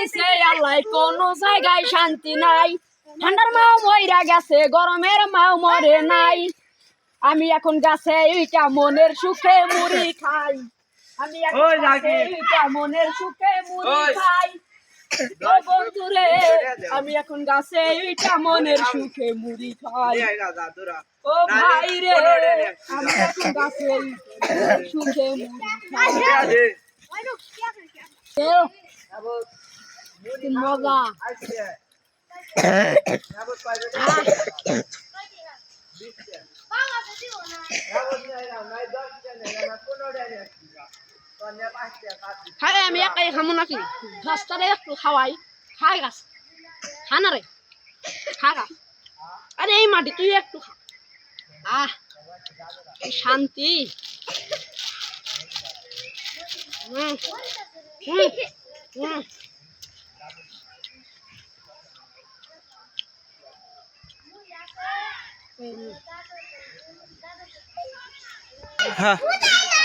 দিছে আল্লাহ কোনো জায়গায় শান্তি নাই ঠান্ডার মাও মইরা গেছে গরমের মাও মরে নাই আমি এখন গাছে এইটা মনের সুখে মুড়ি খাই আমি এখন গাছে এইটা মনের সুখে মুড়ি খাই ও বন্ধুরে আমি এখন গাছে এইটা মনের সুখে মুড়ি খাই ও ভাই রে আমি এখন গাছে সুখে মুড়ি খাই মজা খাই আমি একাই খামো নাকি গাছটারে একটু খাওয়াই খাই গাছ খা না রে খা গাছ আরে এই মাটি তুই একটু খা কি শান্তি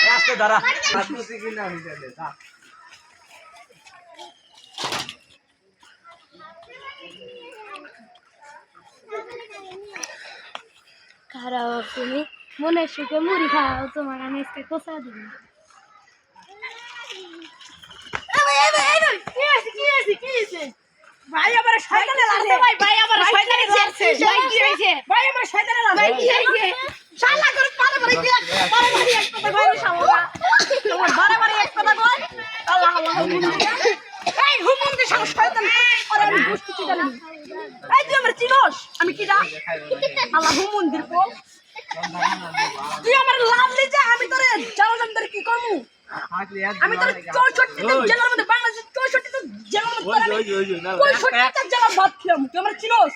রাস্তা দাঁড়া খারাপ তুমি মনের সুখে মুড়ি খাও তোমার আমি আজকে কোসা দিব ভাই আমার শয়তানে লাগছে ভাই আমার শয়তানে লাগছে ভাই কি হইছে ভাই আমার শয়তানে লাগছে ভাই কি হইছে শালা করে পারে কি পারে এক কথা কই শালা তোমার বারে এক কথা কই আল্লাহ আল্লাহ এই হুকুম দে শালা শয়তান আরে আমি বুঝতে জানি এই তুই আমার চিনোস আমি কি দা আল্লাহ হুকুম দির পো তুই আমার লাভ লিজা আমি তোরে জানাম তোর কি করমু আমি তোর 64 জেলার মধ্যে বাংলাদেশ 64 জেলার মধ্যে 64 জেলা বাদ খেলাম তুই আমার চিনোস